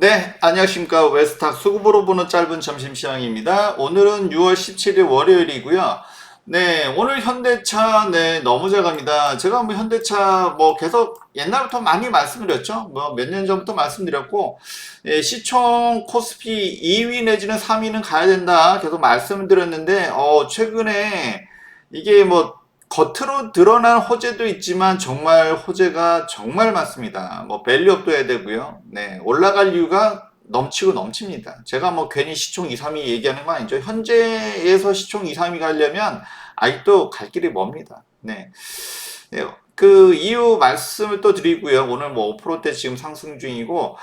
네, 안녕하십니까. 웨스탁 수급으로 보는 짧은 점심시황입니다. 오늘은 6월 17일 월요일이고요. 네, 오늘 현대차, 네, 너무 잘 갑니다. 제가 뭐 현대차 뭐 계속 옛날부터 많이 말씀드렸죠. 뭐 몇 년 전부터 말씀드렸고, 예, 시총 코스피 2위 내지는 3위는 가야 된다. 계속 말씀드렸는데, 최근에 이게 뭐 겉으로 드러난 호재도 있지만 정말 호재가 정말 많습니다. 뭐 밸류업도 해야 되고요. 네, 올라갈 이유가 넘치고 넘칩니다. 제가 뭐 괜히 시총 2, 3위 얘기하는 거 아니죠. 현재에서 시총 2, 3위 가려면 아직도 갈 길이 멉니다. 네. 네, 그 이유 말씀을 또 드리고요. 오늘 뭐 5%대 지금 상승 중이고,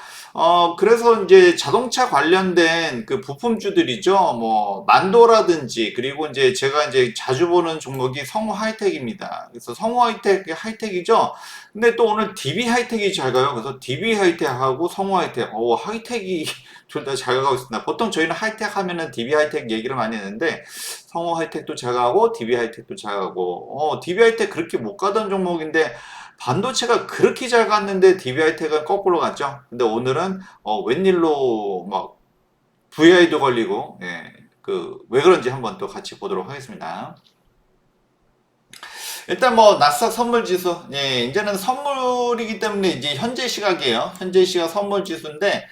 그래서 이제 자동차 관련된 그 부품주들이죠. 뭐, 만도라든지, 그리고 이제 제가 이제 자주 보는 종목이 성우 하이텍입니다. 그래서 성우 하이텍이죠. 근데 또 오늘 DB 하이텍이 잘 가요. 그래서 DB 하이텍하고 성우 하이텍, 하이텍이 둘 다 잘 가고 있습니다. 보통 저희는 하이텍 하면은 DB 하이텍 얘기를 많이 했는데, 성우 하이텍도 잘 가고, DB 하이텍도 잘 가고, DB 하이텍 그렇게 못 가던 종목인데, 반도체가 그렇게 잘 갔는데 DB 하이텍은 거꾸로 갔죠. 근데 오늘은, 웬일로 막, VI도 걸리고, 예, 왜 그런지 한번 또 같이 보도록 하겠습니다. 일단 뭐, 나스닥 선물 지수, 예, 이제는 선물이기 때문에 이제 현재 시각이에요. 현재 시각 선물 지수인데,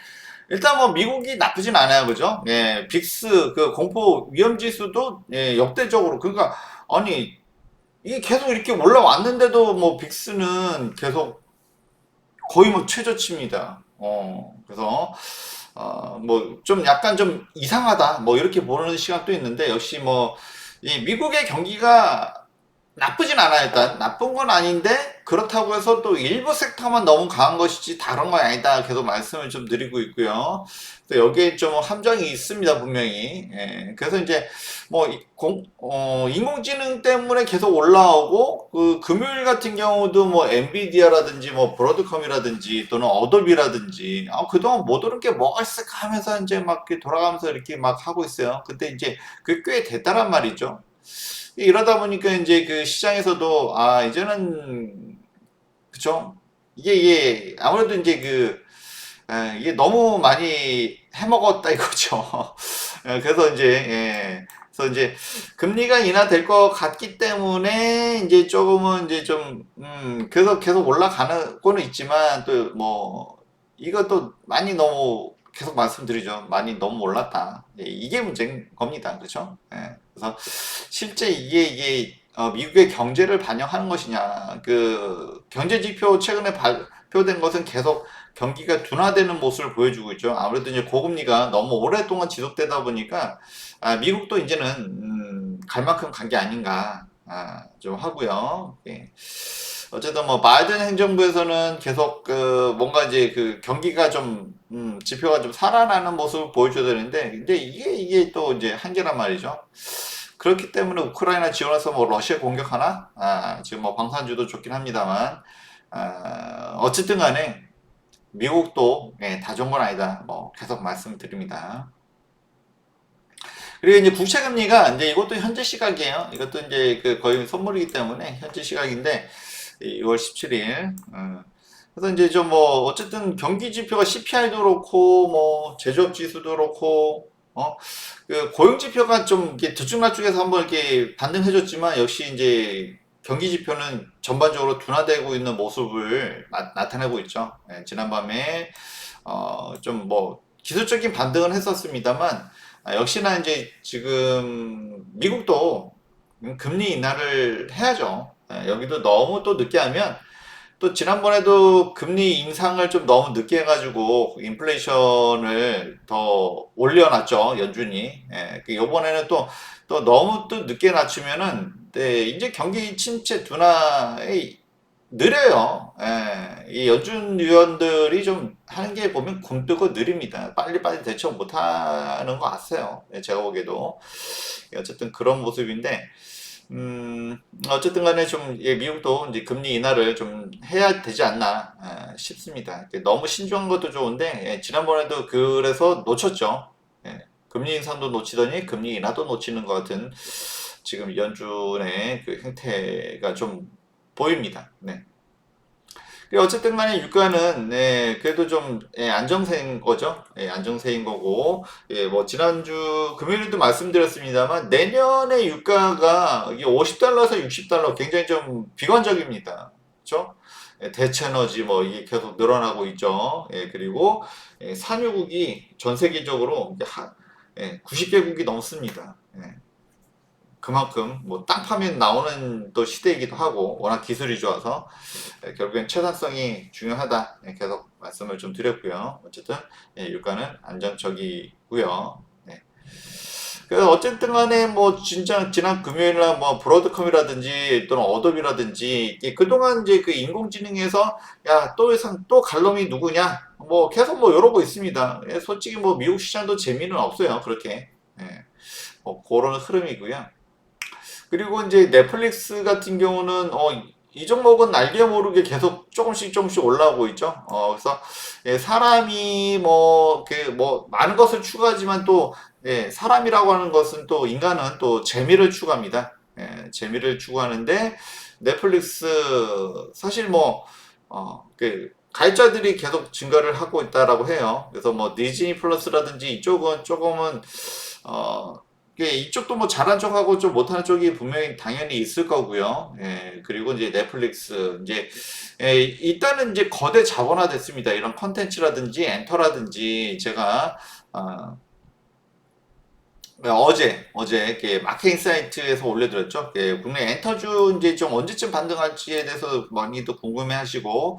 일단 뭐 미국이 나쁘진 않아요, 그죠? 예, 빅스 그 공포 위험 지수도 예, 역대적으로 그러니까 아니 이게 계속 이렇게 올라왔는데도 뭐 빅스는 계속 거의 뭐 최저치입니다. 그래서 뭐 좀 약간 좀 이상하다 뭐 이렇게 보는 시각도 있는데 역시 뭐 이 미국의 경기가 나쁘진 않아요. 일단 나쁜 건 아닌데 그렇다고 해서 또 일부 섹터만 너무 강한 것이지 다른 건 아니다. 계속 말씀을 좀 드리고 있고요. 그래서 여기에 좀 함정이 있습니다. 분명히. 예, 그래서 이제 뭐 인공지능 때문에 계속 올라오고 그 금요일 같은 경우도 뭐 엔비디아라든지 뭐 브로드컴이라든지 또는 어도비라든지 그동안 못 오른 게 뭐가 있을까 하면서 이제 막 이렇게 돌아가면서 이렇게 막 하고 있어요. 근데 이제 그게 꽤 됐다란 말이죠. 이러다 보니까 이제 그 시장에서도 이제는 그쵸? 이게 아무래도 이제 이게 너무 많이 해먹었다 이거죠. 그래서 이제 그래서 이제 금리가 인하될 것 같기 때문에 이제 조금은 이제 좀 그래서 계속 올라가는 거는 있지만 또 뭐 이것도 많이 너무 계속 말씀드리죠. 많이 너무 올랐다. 이게 문제인 겁니다. 그렇죠? 그래서 실제 이게 미국의 경제를 반영하는 것이냐. 그 경제 지표 최근에 발표된 것은 계속 경기가 둔화되는 모습을 보여주고 있죠. 아무래도 이제 고금리가 너무 오랫동안 지속되다 보니까 미국도 이제는 갈 만큼 간 게 아닌가 좀 하고요. 예. 어쨌든 뭐 바이든 행정부에서는 계속 그 뭔가 이제 그 경기가 좀 지표가 좀 살아나는 모습을 보여줘야 되는데 근데 이게 또 이제 한계란 말이죠. 그렇기 때문에 우크라이나 지원해서 뭐 러시아 공격하나? 지금 뭐 방산주도 좋긴 합니다만 어쨌든 간에 미국도 다 좋은 건 아니다. 뭐 계속 말씀드립니다. 그리고 이제 국채금리가 이제 이것도 현재 시각이에요. 이것도 이제 그 거의 선물이기 때문에 현재 시각인데 6월 17일. 그래서 이제 좀 뭐 어쨌든 경기 지표가 CPI도 그렇고 뭐 제조업 지수도 그렇고 그 고용 지표가 좀 이렇게 들쭉날쭉해서 한번 이렇게 반등해줬지만 역시 이제 경기 지표는 전반적으로 둔화되고 있는 모습을 나타내고 있죠. 지난밤에 좀 뭐 기술적인 반등은 했었습니다만 역시나 이제 지금 미국도 금리 인하를 해야죠. 여기도 너무 또 늦게 하면 또 지난번에도 금리 인상을 좀 너무 늦게 해가지고 인플레이션을 더 올려놨죠 연준이. 요번에는 또 너무 또 늦게 낮추면은 이제 경기 침체 둔화에 느려요. 이 연준 위원들이 좀 하는 게 보면 굼뜨고 느립니다. 빨리빨리 대처 못하는 것 같아요. 제가 보기에도. 어쨌든 그런 모습인데, 어쨌든 간에 좀, 미국도 이제 금리 인하를 좀 해야 되지 않나, 싶습니다. 너무 신중한 것도 좋은데, 지난번에도 그래서 놓쳤죠. 금리 인상도 놓치더니 금리 인하도 놓치는 것 같은 지금 연준의 그 행태가 좀 보입니다. 네. 어쨌든 간에 유가는 그래도 좀 안정세인 거죠. 안정세인 거고 뭐 지난주 금요일에도 말씀드렸습니다만 내년에 유가가 이게 50달러에서 60달러 굉장히 좀 비관적입니다. 그렇죠? 대체너지 뭐 이게 계속 늘어나고 있죠. 그리고 산유국이 전 세계적으로 이제 90개국이 넘습니다. 그만큼 뭐 땅 파면 나오는 또 시대이기도 하고 워낙 기술이 좋아서 결국엔 최단성이 중요하다 계속 말씀을 좀 드렸고요. 어쨌든 유가는 안정적이고요. 그래서 어쨌든 간에 뭐 진짜 지난 금요일날 뭐 브로드컴이라든지 또는 어도비라든지 그동안 이제 그 인공지능에서 야 또 예상 또 갈놈이 누구냐 뭐 계속 뭐 이러고 있습니다. 솔직히 뭐 미국 시장도 재미는 없어요. 그렇게 뭐 그런 흐름이고요. 그리고 이제 넷플릭스 같은 경우는 이 종목은 알게 모르게 계속 조금씩 올라오고 있죠. 그래서 사람이 뭐 많은 것을 추구하지만 또 사람이라고 하는 것은 또 인간은 또 재미를 추구합니다. 재미를 추구하는데 넷플릭스 사실 그 가입자들이 계속 증가를 하고 있다라고 해요. 그래서 뭐 디즈니 플러스라든지 이쪽은 조금은 이쪽도 뭐 잘한 쪽하고 좀 못하는 쪽이 분명히 당연히 있을 거고요. 그리고 이제 넷플릭스 일단은 이제 거대 자본화 됐습니다. 이런 컨텐츠라든지 엔터라든지 제가 어제 이렇게 마케팅 사이트에서 올려드렸죠. 국내 엔터주 이제 좀 언제쯤 반등할지에 대해서 많이도 궁금해하시고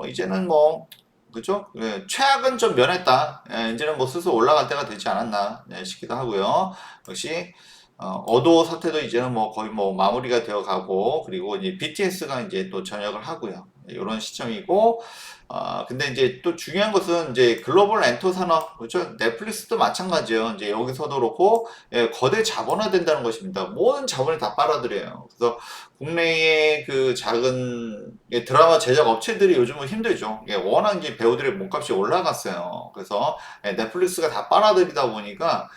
이제는 뭐 그죠? 최악은 좀 면했다. 이제는 뭐 슬슬 올라갈 때가 되지 않았나 싶기도 하고요. 역시 어도 사태도 이제는 뭐 거의 뭐 마무리가 되어 가고 그리고 이제 BTS가 이제 또 전역을 하고요. 이런 시점이고 근데 이제 또 중요한 것은 이제 글로벌 엔터 산업 그렇죠? 넷플릭스도 마찬가지예요. 이제 여기서도 그렇고 거대 자본화 된다는 것입니다. 모든 자본이 다 빨아들여요. 그래서 국내의 그 작은 드라마 제작 업체들이 요즘은 힘들죠. 워낙 이제 배우들의 몸값이 올라갔어요. 그래서 넷플릭스가 다 빨아들이다 보니까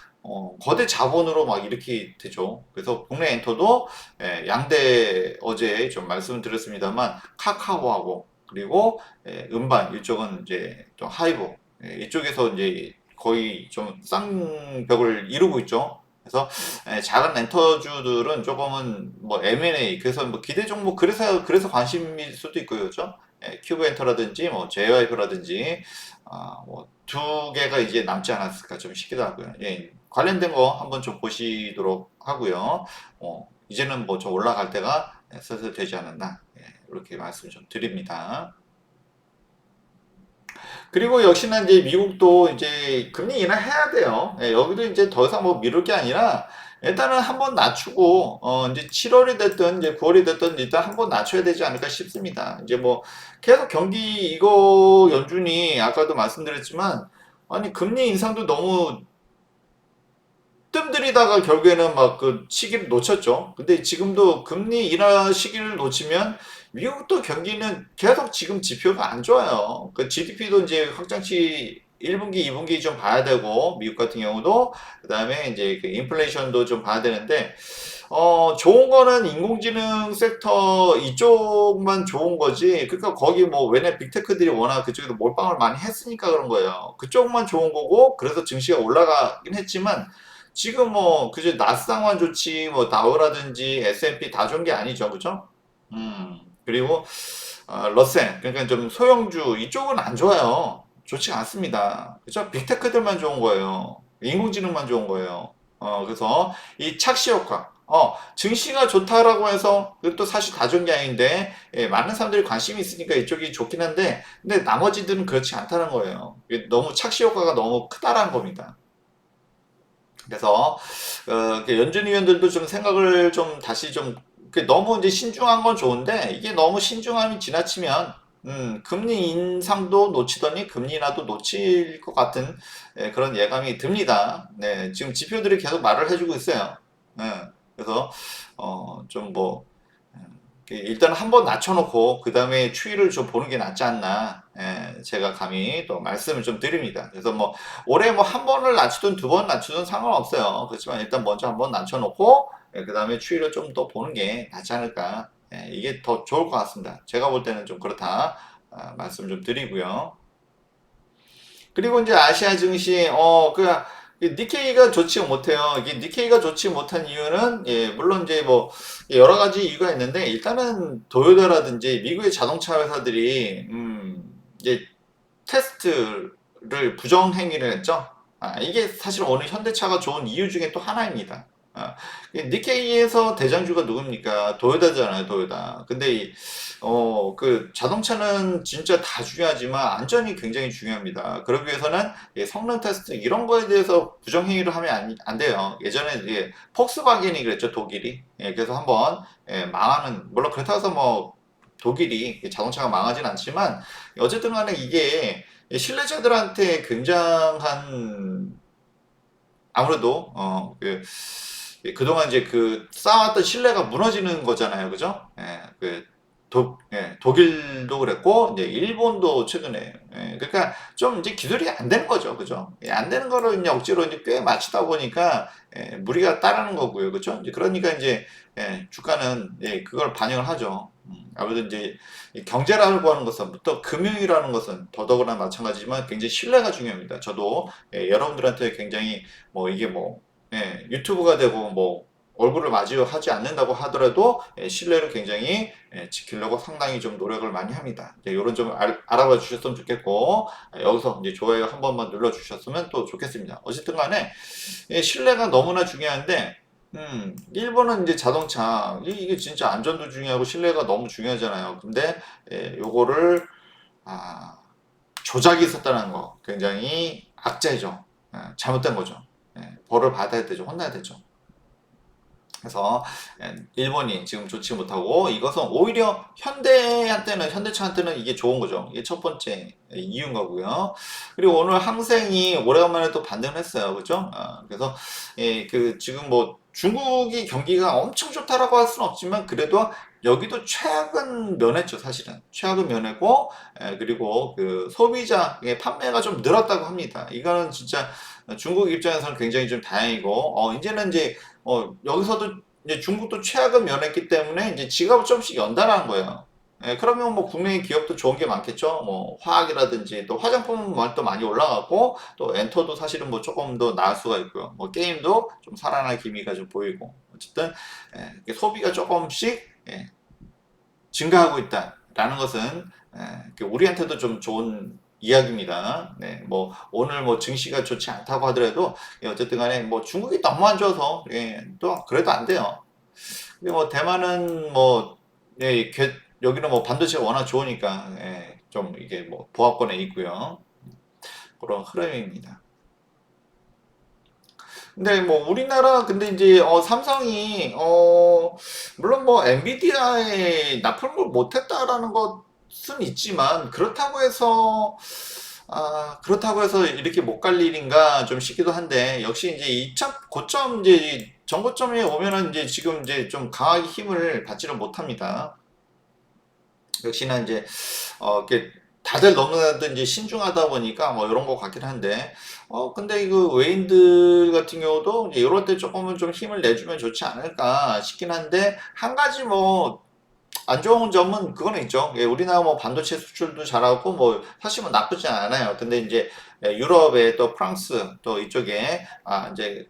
거대 자본으로 막 이렇게 되죠. 그래서 국내 엔터도 양대 어제 좀 말씀을 드렸습니다만 카카오하고 그리고 음반 이쪽은 이제 좀 하이브 이쪽에서 이제 거의 좀 쌍벽을 이루고 있죠. 그래서 작은 렌터주들은 조금은 뭐 M&A 그래서 뭐 기대 종목 그래서 관심일 수도 있고요, 그렇죠? 큐브 엔터라든지 뭐 JYP라든지 뭐두 개가 이제 남지 않았을까 좀 싶기도 하고요. 관련된 거 한번 좀 보시도록 하고요. 이제는 뭐 좀 올라갈 때가 슬슬 되지 않았나 이렇게 말씀 좀 드립니다. 그리고 역시나 이제 미국도 이제 금리 인하해야 돼요. 여기도 이제 더 이상 뭐 미룰 게 아니라 일단은 한번 낮추고 이제 7월이 됐든 이제 9월이 됐든 일단 한번 낮춰야 되지 않을까 싶습니다. 이제 뭐 계속 경기 이거 연준이 아까도 말씀드렸지만 아니 금리 인상도 너무 뜸들이다가 결국에는 막 그 시기를 놓쳤죠. 근데 지금도 금리 인하 시기를 놓치면 미국도 경기는 계속 지금 지표가 안 좋아요. 그 GDP도 이제 확장치 1분기, 2분기 좀 봐야 되고 미국 같은 경우도 그다음에 이제 그 인플레이션도 좀 봐야 되는데 좋은 거는 인공지능 섹터 이쪽만 좋은 거지. 그러니까 거기 뭐 왜냐 빅테크들이 워낙 그쪽에도 몰빵을 많이 했으니까 그런 거예요. 그쪽만 좋은 거고 그래서 증시가 올라가긴 했지만 지금 뭐 그저 나스닥만 좋지 뭐 다우라든지 S&P 다 좋은 게 아니죠, 그죠? 그리고 러셀 그러니까 좀 소형주 이쪽은 안 좋아요. 좋지 않습니다. 그죠? 빅테크들만 좋은 거예요. 인공지능만 좋은 거예요. 그래서 이 착시 효과. 증시가 좋다라고 해서 그것도 사실 다 좋은 게 아닌데 많은 사람들이 관심이 있으니까 이쪽이 좋긴 한데 근데 나머지들은 그렇지 않다는 거예요. 너무 착시 효과가 너무 크다라는 겁니다. 그래서 연준 위원들도 좀 생각을 좀 다시 좀 너무 이제 신중한 건 좋은데 이게 너무 신중함이 지나치면 금리 인상도 놓치더니 금리 인하도 놓칠 것 같은 그런 예감이 듭니다. 네, 지금 지표들이 계속 말을 해주고 있어요. 네, 그래서 좀 뭐 일단 한번 낮춰놓고 그 다음에 추이를 좀 보는 게 낫지 않나 제가 감히 또 말씀을 좀 드립니다. 그래서 뭐 올해 뭐 한 번을 낮추든 두 번 낮추든 상관없어요. 그렇지만 일단 먼저 한번 낮춰놓고 그 다음에 추이를 좀 더 보는 게 낫지 않을까 이게 더 좋을 것 같습니다. 제가 볼 때는 좀 그렇다 말씀 좀 드리고요. 그리고 이제 아시아 증시, 니케이가 좋지 못해요. 이게 니케이가 좋지 못한 이유는, 예, 물론 이제 뭐, 여러 가지 이유가 있는데, 일단은 도요타라든지 미국의 자동차 회사들이, 이제 테스트를 부정행위를 했죠. 이게 사실 오늘 현대차가 좋은 이유 중에 또 하나입니다. 니케이에서 대장주가 누굽니까? 도요타잖아요, 도요타. 근데 그 자동차는 진짜 다 중요하지만 안전이 굉장히 중요합니다. 그러기 위해서는 성능 테스트 이런 거에 대해서 부정행위를 하면 안 돼요. 예전에 이제 폭스바겐이 그랬죠, 독일이. 그래서 한번 망하는, 물론 그렇다고 해서 뭐 독일이 자동차가 망하진 않지만 어쨌든 간에 이게 신뢰자들한테 굉장한 아무래도 그동안 이제 그 쌓아왔던 신뢰가 무너지는 거잖아요. 그죠? 독일도 그랬고, 이제 일본도 최근에. 그러니까 좀 이제 기술이 안 되는 거죠. 그죠? 안 되는 거를 이제 억지로 이제 꽤 맞추다 보니까, 무리가 따르는 거고요. 그죠? 이제 그러니까 이제, 주가는, 그걸 반영을 하죠. 아무래도 이제 경제라고 하는 것은, 또 금융이라는 것은 더더구나 마찬가지지만 굉장히 신뢰가 중요합니다. 저도 여러분들한테 굉장히 뭐 이게 뭐 유튜브가 되고 뭐 얼굴을 마주하지 않는다고 하더라도 신뢰를 굉장히 지키려고 상당히 좀 노력을 많이 합니다. 이런 좀 알아봐 주셨으면 좋겠고 여기서 이제 좋아요 한 번만 눌러 주셨으면 또 좋겠습니다. 어쨌든 간에 신뢰가 너무나 중요한데 일본은 이제 자동차 이게 진짜 안전도 중요하고 신뢰가 너무 중요하잖아요. 근데 요거를 아, 조작이 있었다는 거 굉장히 악재죠. 잘못된 거죠. 벌을 받아야 되죠. 혼나야 되죠. 그래서 일본이 지금 좋지 못하고 이것은 오히려 현대차한테는 이게 좋은 거죠. 이게 첫 번째 이유인 거고요. 그리고 오늘 항생이 오래간만에 또 반등을 했어요. 그죠? 그래서 그 지금 뭐 중국이 경기가 엄청 좋다라고 할 수는 없지만 그래도 여기도 최악은 면했죠. 사실은 최악은 면했고 그리고 그 소비자의 판매가 좀 늘었다고 합니다. 이거는 진짜 중국 입장에서는 굉장히 좀 다행이고 이제는 이제 여기서도 이제 중국도 최악을 면했기 때문에 이제 지갑을 조금씩 연다라는 거예요. 그러면 뭐 국내 기업도 좋은 게 많겠죠. 뭐 화학이라든지 또 화장품만 또 많이 올라가고 또 엔터도 사실은 뭐 조금 더 나을 수가 있고요. 뭐 게임도 좀 살아날 기미가 좀 보이고 어쨌든 소비가 조금씩 증가하고 있다라는 것은 우리한테도 좀 좋은 이야기입니다. 네, 뭐 오늘 뭐 증시가 좋지 않다고 하더라도 어쨌든 간에 뭐 중국이 너무 안 좋아서 또 그래도 안 돼요. 근데 뭐 대만은 뭐 여기는 뭐 반도체가 워낙 좋으니까 좀 이게 뭐 보합권에 있고요. 그런 흐름입니다. 근데 뭐 우리나라 근데 이제 삼성이 물론 뭐 엔비디아에 납품을 못했다라는 것은 있지만 그렇다고 해서 이렇게 못 갈 일인가 좀 싶기도 한데 역시 이제 2차 고점 이제 전고점에 오면은 이제 지금 이제 좀 강하게 힘을 받지를 못합니다. 역시나 이제 이렇게 다들 너무나도 이제 신중하다 보니까 뭐 이런 거 같긴 한데 근데 이거 외인들 같은 경우도 이제 이럴 때 조금은 좀 힘을 내주면 좋지 않을까 싶긴 한데 한 가지 뭐 안 좋은 점은 그거는 있죠. 우리나라 뭐 반도체 수출도 잘하고 뭐 사실 뭐 나쁘지 않아요. 근데 이제 유럽에 또 프랑스 또 이쪽에 이제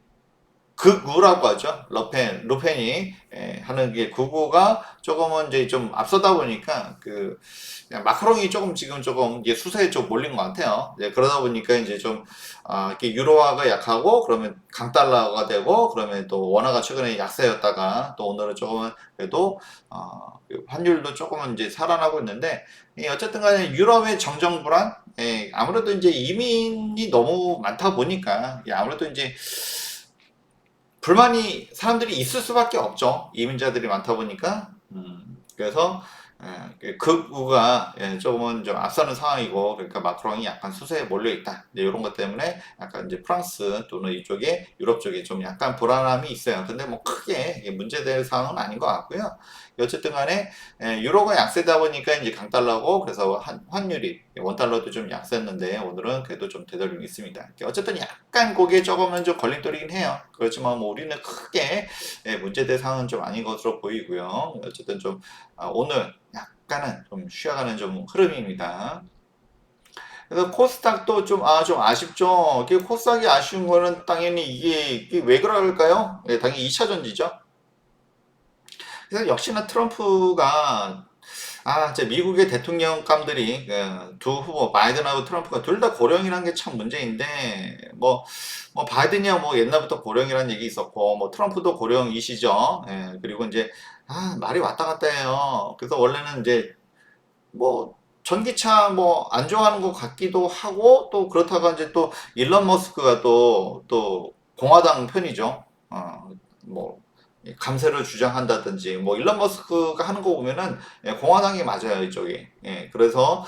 극우라고 하죠. 루펜이 하는 게 극우가 조금은 이제 좀 앞서다 보니까 그냥 마크롱이 지금 조금 이게 수세에 좀 몰린 것 같아요. 그러다 보니까 이제 좀 이렇게 유로화가 약하고 그러면 강달러가 되고 그러면 또 원화가 최근에 약세였다가 또 오늘은 조금은 그래도 그 환율도 조금은 이제 살아나고 있는데 어쨌든 간에 유럽의 정정 불안 아무래도 이제 이민이 너무 많다 보니까 아무래도 이제 불만이 사람들이 있을 수밖에 없죠. 이민자들이 많다 보니까. 그래서 극우가 조금은 좀 앞서는 상황이고 그러니까 마크롱이 약간 수세에 몰려 있다. 이런 것 때문에 약간 이제 프랑스 또는 이쪽에 유럽 쪽에 좀 약간 불안함이 있어요. 근데 뭐 크게 문제될 상황은 아닌 것 같고요. 어쨌든 간에 유로가 약세다 보니까 이제 강달러고 그래서 환율이 원달러도 좀 약세였는데 오늘은 그래도 좀 되돌리고 있습니다. 어쨌든 약간 거기에 조금은 좀 걸림돌이긴 해요. 그렇지만 뭐 우리는 크게 문제될 상황은 좀 아닌 것으로 보이고요. 어쨌든 좀 오늘 약간은 좀 쉬어가는 좀 흐름입니다. 그래서 코스닥도 좀 아쉽죠. 코스닥이 아쉬운 거는 당연히 이게 왜 그럴까요? 예, 당연히 2차 전지죠. 그래서 역시나 트럼프가 이제 미국의 대통령감들이 두 후보 바이든하고 트럼프가 둘 다 고령이라는 게 참 문제인데 뭐 바이든이야 뭐 옛날부터 고령이라는 얘기 있었고 뭐 트럼프도 고령이시죠. 예, 그리고 이제 말이 왔다 갔다 해요. 그래서 원래는 이제 뭐 전기차 뭐 안 좋아하는 것 같기도 하고 또 그렇다가 이제 또 일론 머스크가 또 공화당 편이죠. 뭐 감세를 주장한다든지 뭐 일론 머스크가 하는 거 보면은 공화당이 맞아요 이쪽이. 예, 그래서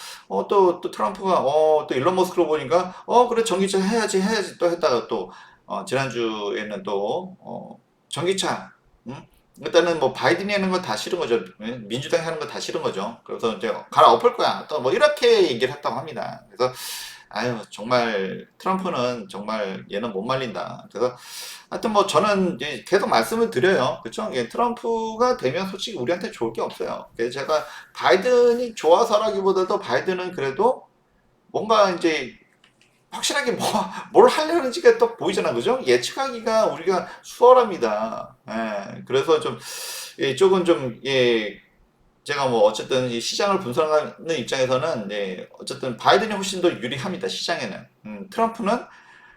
또 트럼프가 또 일론 머스크로 보니까 그래 전기차 해야지 또 했다가 또 지난주에는 또 전기차 음? 일단은 뭐 바이든이 하는 거 다 싫은 거죠. 예? 민주당이 하는 거 다 싫은 거죠. 그래서 이제 갈아엎을 거야. 또 뭐 이렇게 얘기를 했다고 합니다. 그래서 아유 정말 트럼프는 정말 얘는 못 말린다. 그래서 하여튼 뭐 저는 이제 계속 말씀을 드려요. 그쵸? 예, 트럼프가 되면 솔직히 우리한테 좋을 게 없어요. 그래서 제가 바이든이 좋아서라기보다도 바이든은 그래도 뭔가 이제 확실하게 뭘 하려는지가 또 보이잖아. 그죠? 예측하기가 우리가 수월합니다. 예, 그래서 좀, 이쪽은 좀, 제가 뭐 어쨌든 이 시장을 분석하는 입장에서는 어쨌든 바이든이 훨씬 더 유리합니다. 시장에는. 트럼프는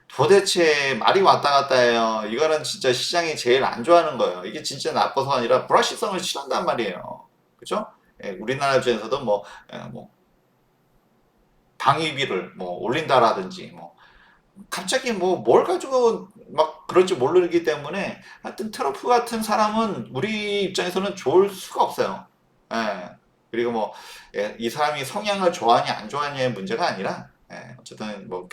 도대체 말이 왔다 갔다 해요. 이거는 진짜 시장이 제일 안 좋아하는 거예요. 이게 진짜 나빠서가 아니라 불확실성을 싫어한단 말이에요. 그죠? 우리나라 입장에서도 뭐 방위비를 뭐 올린다라든지 뭐 갑자기 뭐 뭘 가지고 막 그럴지 모르기 때문에 하여튼 트럼프 같은 사람은 우리 입장에서는 좋을 수가 없어요. 예. 그리고 이 사람이 성향을 좋아하냐 안 좋아하냐의 문제가 아니라 어쨌든 뭐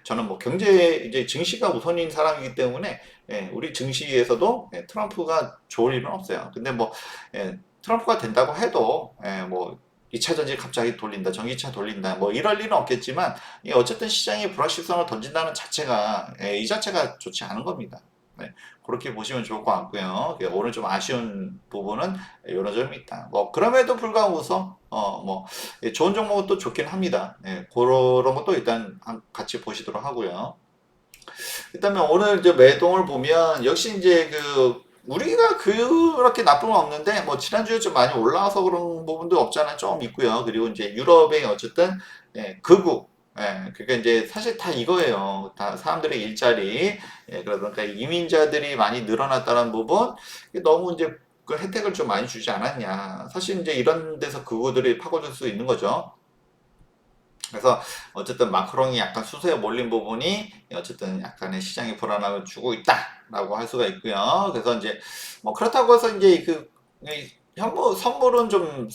저는 뭐 경제 이제 증시가 우선인 사람이기 때문에 우리 증시에서도 트럼프가 좋을 일은 없어요. 근데 트럼프가 된다고 해도 뭐 2차 전지 갑자기 돌린다, 전기차 돌린다, 뭐 이럴 일은 없겠지만 어쨌든 시장에 불확실성을 던진다는 자체가 이 자체가 좋지 않은 겁니다. 네, 그렇게 보시면 좋을 것 같고요. 오늘 좀 아쉬운 부분은 이런 점이 있다. 뭐 그럼에도 불구하고서 뭐 좋은 종목은 또 좋긴 합니다. 그런 것도 일단 같이 보시도록 하고요. 그다음에 오늘 이제 매동을 보면 역시 이제 우리가 그렇게 나쁜 건 없는데 뭐 지난주에 좀 많이 올라와서 그런 부분도 없잖아 좀 있고요. 그리고 이제 유럽의 어쨌든 극우 그러니까 이제 사실 다 이거예요. 다 사람들의 일자리 그러니까 이민자들이 많이 늘어났다는 부분 이게 너무 이제 그 혜택을 좀 많이 주지 않았냐. 사실 이제 이런 데서 극우들이 파고들 수 있는 거죠. 그래서 어쨌든 마크롱이 약간 수세에 몰린 부분이 어쨌든 약간의 시장의 불안함을 주고 있다라고 할 수가 있고요. 그래서 이제 뭐 그렇다고 해서 이제 이 선물은 좀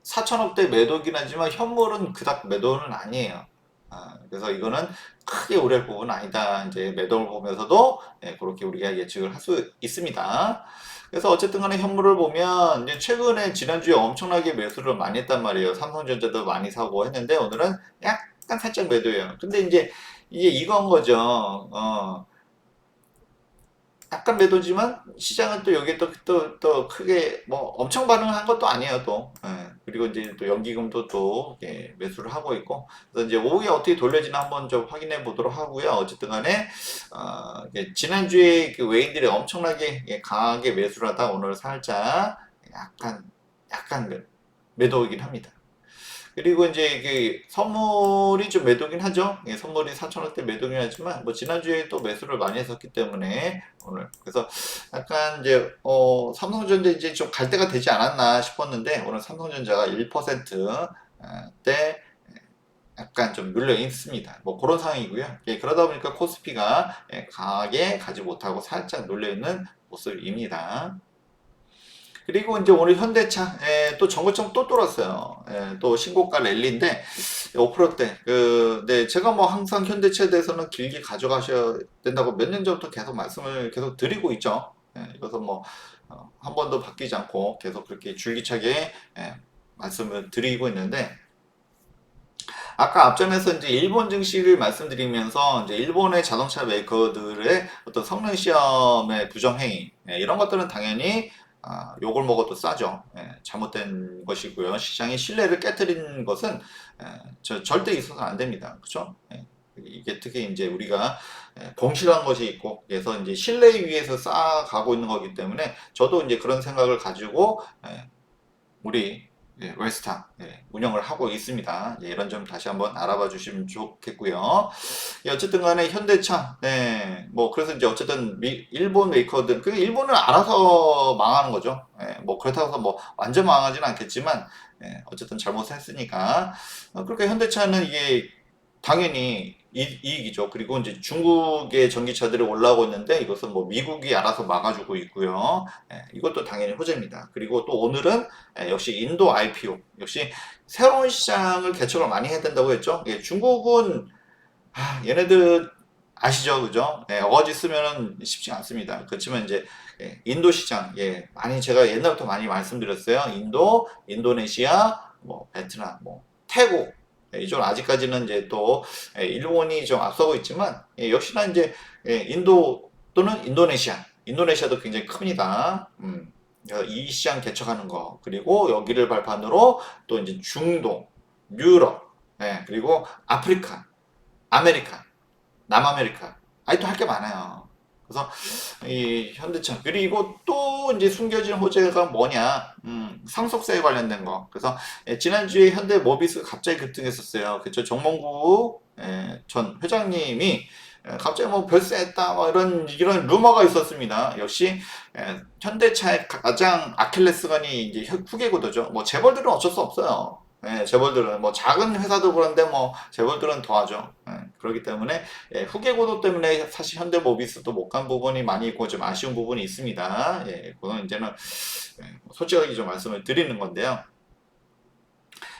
4천억대 매도긴 하지만 현물은 그닥 매도는 아니에요. 그래서 이거는 크게 우려할 부분은 아니다. 이제 매도를 보면서도 그렇게 우리가 예측을 할 수 있습니다. 그래서 어쨌든 간에 현물을 보면 이제 최근에 지난주에 엄청나게 매수를 많이 했단 말이에요. 삼성전자도 많이 사고 했는데 오늘은 약간 살짝 매도예요. 근데 이제 이게 이건 거죠. 약간 매도지만 시장은 또 여기에 또 크게 뭐 엄청 반응한 것도 아니에요 또. 그리고 이제 또 연기금도 또 매수를 하고 있고 그래서 이제 오후에 어떻게 돌려지나 한번 좀 확인해 보도록 하고요. 어쨌든 간에 지난주에 그 외인들이 엄청나게 강하게 매수를 하다 오늘 살짝 약간 매도이긴 합니다. 그리고 이제 선물이 좀 매도긴 하죠. 선물이 4천원대 매도긴 하지만 뭐 지난주에 또 매수를 많이 했었기 때문에 오늘 그래서 약간 이제 삼성전자 이제 좀 갈 때가 되지 않았나 싶었는데 오늘 삼성전자가 1%대 약간 좀 눌려 있습니다. 뭐 그런 상황이고요. 그러다 보니까 코스피가 강하게 가지 못하고 살짝 눌려 있는 모습입니다. 그리고 이제 오늘 현대차 또 전고점 또 뚫었어요. 또 신고가 랠리인데 5%대 네, 제가 뭐 항상 현대차에 대해서는 길게 가져가셔야 된다고 몇 년 전부터 계속 말씀을 계속 드리고 있죠. 이것은 뭐 한 번도 바뀌지 않고 계속 그렇게 줄기차게 말씀을 드리고 있는데 아까 앞전에서 이제 일본 증시를 말씀드리면서 이제 일본의 자동차 메이커들의 어떤 성능 시험의 부정행위 이런 것들은 당연히 욕을 먹어도 싸죠. 잘못된 것이고요. 시장의 신뢰를 깨뜨리는 것은 절대 있어서는 안 됩니다. 그렇죠? 이게 특히 이제 우리가 공실한 것이 있고, 그래서 이제 신뢰 위에서 쌓아가고 있는 거기 때문에 저도 이제 그런 생각을 가지고 우리 웰스타 운영을 하고 있습니다. 이런 점 다시 한번 알아봐 주시면 좋겠고요. 어쨌든 간에 현대차, 뭐 그래서 이제 어쨌든 일본 메이커들, 그 일본은 알아서 망하는 거죠. 뭐 그렇다고 해서 뭐 완전 망하지는 않겠지만, 어쨌든 잘못했으니까. 그러니까 현대차는 이게 당연히 이익이죠. 그리고 이제 중국의 전기차들이 올라오고 있는데 이것은 뭐 미국이 알아서 막아주고 있고요. 이것도 당연히 호재입니다. 그리고 또 오늘은 역시 인도 IPO, 역시 새로운 시장을 개척을 많이 해야 된다고 했죠. 중국은 얘네들 아시죠, 그죠? 어거지 쓰면은 쉽지 않습니다. 그렇지만 이제 인도 시장, 많이 제가 옛날부터 많이 말씀드렸어요. 인도, 인도네시아, 뭐 베트남, 뭐 태국. 이쪽 아직까지는 이제 또 일본이 좀 앞서고 있지만 역시나 이제 인도 또는 인도네시아도 굉장히 큽니다. 이 시장 개척하는 거, 그리고 여기를 발판으로 또 이제 중동, 유럽, 그리고 아프리카, 아메리카, 남아메리카, 또 할 게 많아요. 그래서 이 현대차, 그리고 또 이제 숨겨진 호재가 뭐냐, 상속세에 관련된 거. 그래서 지난주에 현대 모비스 갑자기 급등했었어요. 그쵸? 정몽구 전 회장님이 갑자기 뭐 별세했다 뭐 이런 루머가 있었습니다. 역시 현대차의 가장 아킬레스건이 이제 후계구도죠. 뭐 재벌들은 어쩔 수 없어요. 재벌들은 뭐 작은 회사도 그런데 뭐 재벌들은 더하죠. 그렇기 때문에 후계구도 때문에 사실 현대모비스도 못 간 부분이 많이 있고 좀 아쉬운 부분이 있습니다. 그건 이제는 솔직하게 좀 말씀을 드리는 건데요.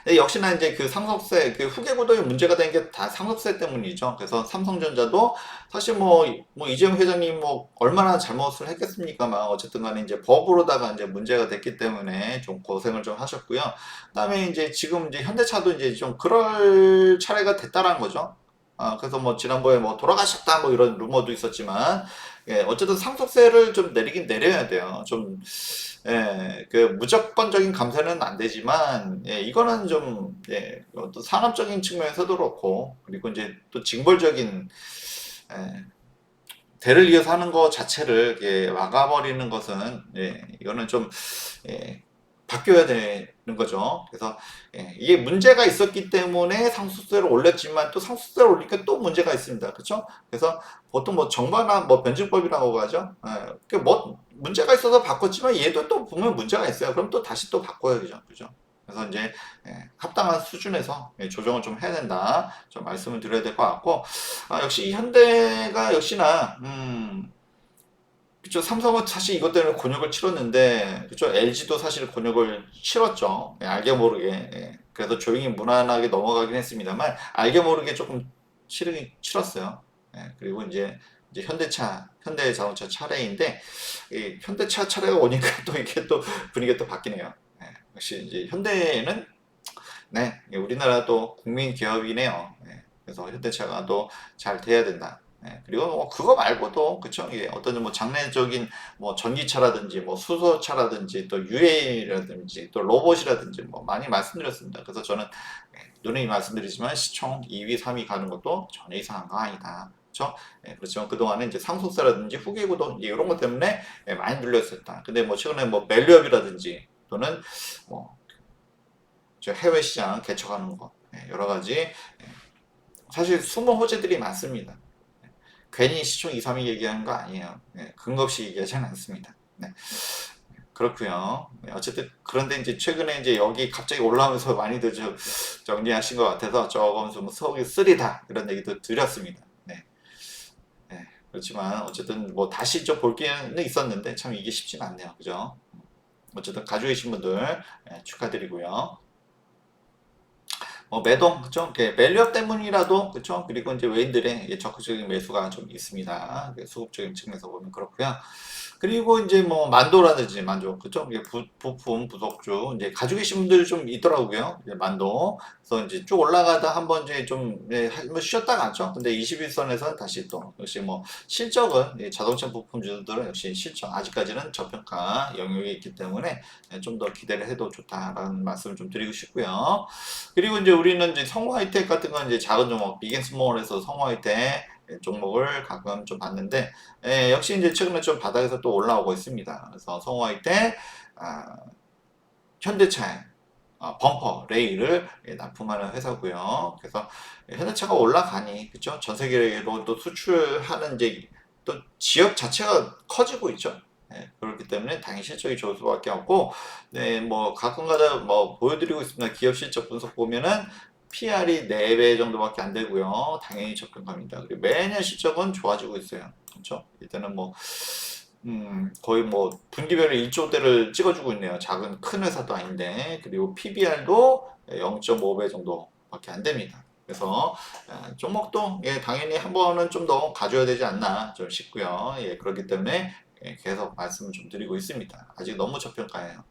역시나 이제 그 상속세, 그 후계구도에 문제가 된 게 다 상속세 때문이죠. 그래서 삼성전자도 사실 뭐 이재용 회장님 뭐 얼마나 잘못을 했겠습니까만 어쨌든 간에 이제 법으로다가 이제 문제가 됐기 때문에 좀 고생을 좀 하셨고요. 그다음에 이제 지금 이제 현대차도 이제 좀 그럴 차례가 됐다라는 거죠. 그래서 뭐 지난번에 뭐 돌아가셨다 뭐 이런 루머도 있었지만 어쨌든 상속세를 좀 내리긴 내려야 돼요. 좀 그 무조건적인 감세는 안 되지만 이거는 좀 또 산업적인 측면에서도 그렇고, 그리고 이제 또 징벌적인 대를 이어서 하는 것 자체를 막아버리는 것은 이거는 좀 바뀌어야 되는 거죠. 그래서 이게 문제가 있었기 때문에 상속세를 올렸지만 또 상속세를 올리니까 또 문제가 있습니다. 그렇죠? 그래서 보통 뭐 정반환 뭐 변증법이라고 하죠. 뭐 문제가 있어서 바꿨지만 얘도 또 보면 문제가 있어요. 그럼 또 다시 또 바꿔야죠. 그죠? 그래서 이제 합당한 수준에서 조정을 좀 해야 된다. 좀 말씀을 드려야 될 것 같고, 역시 이 현대가 역시나 그쵸. 삼성은 사실 이것 때문에 곤욕을 치렀는데, 그쵸. LG도 사실 곤욕을 치렀죠. 알게 모르게. 그래서 조용히 무난하게 넘어가긴 했습니다만, 알게 모르게 조금 치렀어요. 그리고 이제 현대자동차 차례인데, 이 현대차 차례가 오니까 또 이게 또 분위기가 또 바뀌네요. 역시 이제 현대는, 우리나라 또 국민 기업이네요. 그래서 현대차가 또 잘 돼야 된다. 그리고 뭐 그거 말고도 그쵸, 어떤 뭐 장래적인 뭐 전기차라든지 뭐 수소차라든지 또 UA라든지 또 로봇이라든지 뭐 많이 말씀드렸습니다. 그래서 저는 누누이 말씀드리지만 시총 2위, 3위 가는 것도 전혀 이상한 거 아니다. 그렇죠? 그렇지만 그동안에 이제 상속세라든지 후기구도 이런 것 때문에 많이 눌렸었다. 근데 뭐 최근에 뭐 밸류업이라든지 또는 뭐 해외 시장 개척하는 거 여러 가지 사실 숨은 호재들이 많습니다. 괜히 시총 2, 3위 얘기하는 거 아니에요. 근거 없이 얘기하지는 않습니다. 그렇고요. 어쨌든 그런데 이제 최근에 이제 여기 갑자기 올라오면서 많이들 정리하신 것 같아서 조금 좀 속이 쓰리다 이런 얘기도 드렸습니다. 그렇지만 어쨌든 뭐 다시 좀 볼 기회는 있었는데 참 이게 쉽진 않네요. 그죠? 어쨌든 가지고 계신 분들 축하드리고요. 매동, 그쵸? 밸류업 때문이라도, 그쵸? 그리고 이제 외인들의 적극적인 매수가 좀 있습니다. 수급적인 측면에서 보면 그렇고요. 그리고 이제 뭐 만도라든지 만조 그죠? 이게 부품 부속주 이제 가지고 계신 분들이 좀 있더라고요. 이제 만도. 그래서 이제 쭉 올라가다 한번 이제 좀 예, 한번 쉬었다 갔죠. 근데 21선에서는 다시 또 역시 뭐 실적은 예, 자동차 부품주들은 역시 실적 아직까지는 저평가 영역이 있기 때문에 좀 더 기대를 해도 좋다라는 말씀을 좀 드리고 싶고요. 그리고 이제 우리는 이제 성우 하이텍 같은 건 이제 작은 종목 비긴 스몰에서 성우 하이텍 종목을 가끔 좀 봤는데 역시 이제 최근에 좀 바닥에서 또 올라오고 있습니다. 그래서 성호할 때 아, 현대차의 범퍼 레일을 납품하는 회사고요. 그래서 현대차가 올라가니 그죠? 전 세계로 또 수출하는 이제 또 지역 자체가 커지고 있죠. 그렇기 때문에 당연히 실적이 좋을 수밖에 없고, 네, 뭐 가끔가다 뭐 보여드리고 있습니다. 기업 실적 분석 보면은 PR이 4배 정도밖에 안 되고요. 당연히 저평가입니다. 그리고 매년 실적은 좋아지고 있어요. 그렇죠? 일단은 뭐 거의 뭐 분기별로 1조대를 찍어주고 있네요. 작은 큰 회사도 아닌데 그리고 PBR도 0.5배 정도밖에 안 됩니다. 그래서 종목도 예, 당연히 한 번은 좀 더 가져야 되지 않나 좀 싶고요. 예, 그렇기 때문에 계속 말씀을 좀 드리고 있습니다. 아직 너무 저평가예요.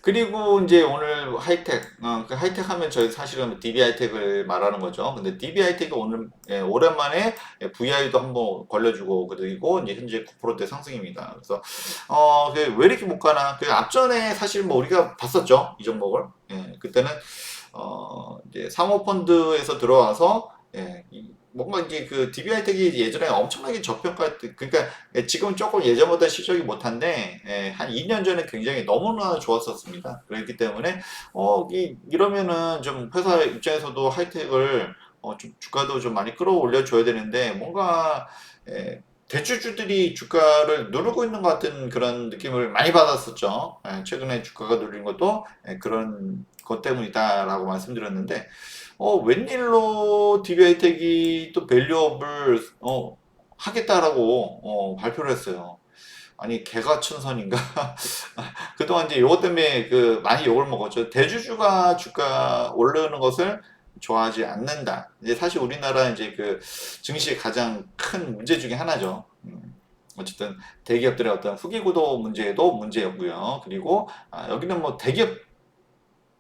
그리고 이제 오늘 하이텍, 그 하이텍 하면 저희 사실은 DB 하이텍을 말하는 거죠. 근데 DB 하이텍이 오늘 오랜만에 VI도 한번 걸려주고 그리고 이제 현재 9%대 상승입니다. 그래서 왜 이렇게 못 가나? 그 앞전에 사실 뭐 우리가 봤었죠 이 종목을. 그때는 이제 사모펀드에서 들어와서 뭔가 이게 그 DB하이텍이 예전에 엄청나게 저평가했던 그러니까 지금은 조금 예전보다 실적이 못한데 한 2년 전에 굉장히 너무나 좋았었습니다. 그렇기 때문에 이러면은 좀 회사 입장에서도 하이텍을 좀 주가도 좀 많이 끌어올려 줘야 되는데 뭔가 대주주들이 주가를 누르고 있는 것 같은 그런 느낌을 많이 받았었죠. 최근에 주가가 누린 것도 그런 것 때문이다라고 말씀드렸는데 웬일로 DB하이텍이 또 밸류업을 하겠다라고 발표를 했어요. 아니 개가춘선인가? 그동안 이제 요것 때문에 그 많이 욕을 먹었죠. 대주주가 주가 오르는 것을 좋아하지 않는다. 이제 사실 우리나라 이제 그 증시의 가장 큰 문제 중에 하나죠. 어쨌든 대기업들의 어떤 후기구도 문제도 문제였고요. 그리고 여기는 뭐 대기업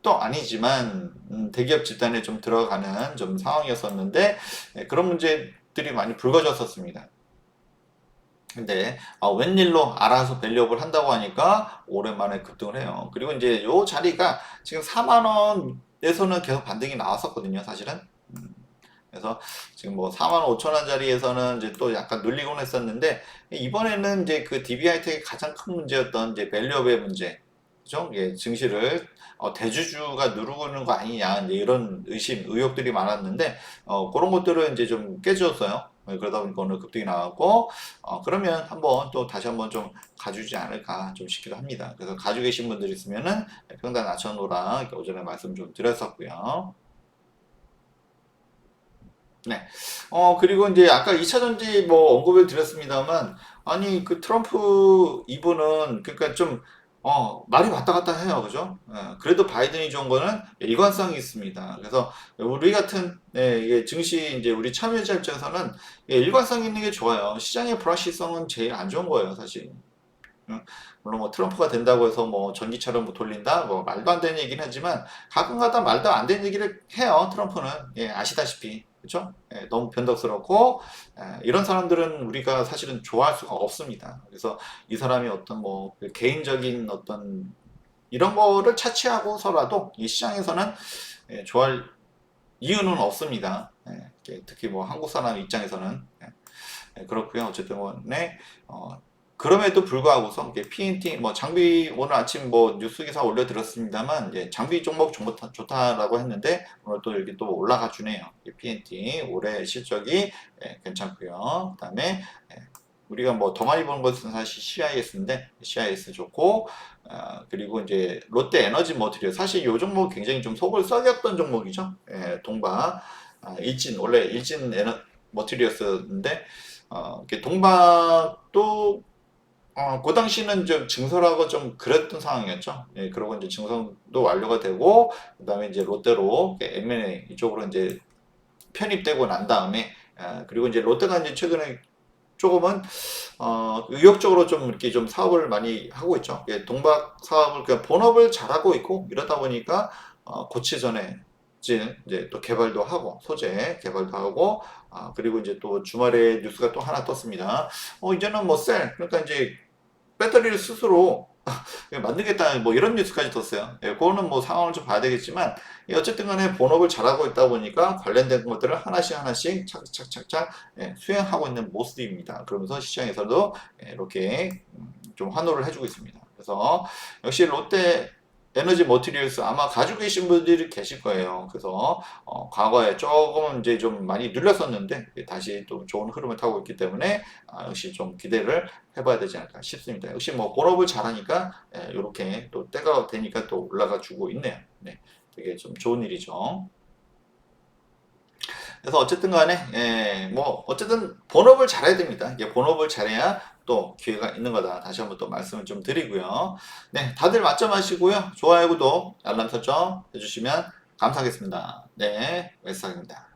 또 아니지만 대기업 집단에 좀 들어가는 좀 상황이었었는데 그런 문제들이 많이 불거졌었습니다. 근데 웬일로 알아서 밸류업을 한다고 하니까 오랜만에 급등을 해요. 그리고 이제 요 자리가 지금 4만 원에서는 계속 반등이 나왔었거든요, 사실은. 음, 그래서 지금 뭐 4만 5천 원짜리에서는 이제 또 약간 눌리곤 했었는데 이번에는 이제 그 DB하이텍의 가장 큰 문제였던 이제 밸류업의 문제, 그죠? 예, 증시를 대주주가 누르고 있는 거 아니냐 이제 이런 의심, 의혹들이 많았는데 그런 것들은 이제 좀 깨졌어요. 그러다 보니까 오늘 급등이 나왔고 그러면 한번 또 다시 한번 좀 가주지 않을까 좀 싶기도 합니다. 그래서 가지고 계신 분들 있으면은 평단 낮춰놓으라 이렇게 오전에 말씀 좀 드렸었고요. 네. 그리고 이제 아까 2차 전지 뭐 언급을 드렸습니다만, 아니, 그 트럼프 이분은, 그러니까 좀, 말이 왔다 갔다 해요. 그죠? 그래도 바이든이 좋은 거는 일관성이 있습니다. 그래서 우리 같은, 이게 증시, 이제 우리 참여자 입장에서는 일관성 있는 게 좋아요. 시장의 불확실성은 제일 안 좋은 거예요, 사실. 응? 물론 뭐 트럼프가 된다고 해서 뭐 전기차를 뭐 돌린다 뭐 말도 안 되는 얘기긴 하지만 가끔가다 말도 안 되는 얘기를 해요 트럼프는 아시다시피 그렇죠? 너무 변덕스럽고 이런 사람들은 우리가 사실은 좋아할 수가 없습니다. 그래서 이 사람이 어떤 뭐그 개인적인 어떤 이런 거를 차치하고서라도 이 시장에서는 좋아할 이유는 없습니다. 특히 뭐 한국 사람 입장에서는 그렇고요. 어쨌든 간에 그럼에도 불구하고서 이게 PNT 뭐 장비 오늘 아침 뭐 뉴스 기사 올려드렸습니다만 장비 종목 좋다라고 했는데 오늘 또 이렇게 또 올라가 주네요. PNT 올해 실적이 괜찮고요. 그다음에 우리가 뭐 더 많이 보는 것은 사실 CIS인데 CIS 좋고 그리고 이제 롯데 에너지 머티리얼 사실 이 종목 굉장히 좀 속을 썩였던 종목이죠. 동바 일진 원래 일진 머티리얼스인데 동박도 그 당시는 좀 증설하고 좀 그랬던 상황이었죠. 그러고 이제 증설도 완료가 되고, 그 다음에 이제 롯데로 M&A 이쪽으로 이제 편입되고 난 다음에, 그리고 이제 롯데가 이제 최근에 조금은 의욕적으로 좀 이렇게 좀 사업을 많이 하고 있죠. 예, 동박 사업을 그냥 본업을 잘하고 있고 이러다 보니까 고치 전에 이제 또 개발도 하고 소재 개발도 하고 그리고 이제 또 주말에 뉴스가 또 하나 떴습니다. 이제는 뭐 그러니까 이제 배터리를 스스로 만들겠다 뭐 이런 뉴스까지 떴어요. 예, 그거는 뭐 상황을 좀 봐야 되겠지만 어쨌든 간에 본업을 잘하고 있다 보니까 관련된 것들을 하나씩 하나씩 착착착착 수행하고 있는 모습입니다. 그러면서 시장에서도 이렇게 좀 환호를 해주고 있습니다. 그래서 역시 롯데 에너지 머티리얼스 아마 가지고 계신 분들이 계실 거예요. 그래서 과거에 조금 이제 좀 많이 눌렸었는데 다시 또 좋은 흐름을 타고 있기 때문에 역시 좀 기대를 해봐야 되지 않을까 싶습니다. 역시 뭐 본업을 잘하니까 이렇게 또 때가 되니까 또 올라가 주고 있네요. 네, 되게 좀 좋은 일이죠. 그래서 어쨌든 간에 뭐 어쨌든 본업을 잘해야 됩니다. 이게 본업을 잘해야 또 기회가 있는 거다. 다시 한번 또 말씀을 좀 드리고요. 네, 다들 맞점하시고요. 좋아요, 구독, 알람 설정 해주시면 감사하겠습니다. 네, 웰상입니다.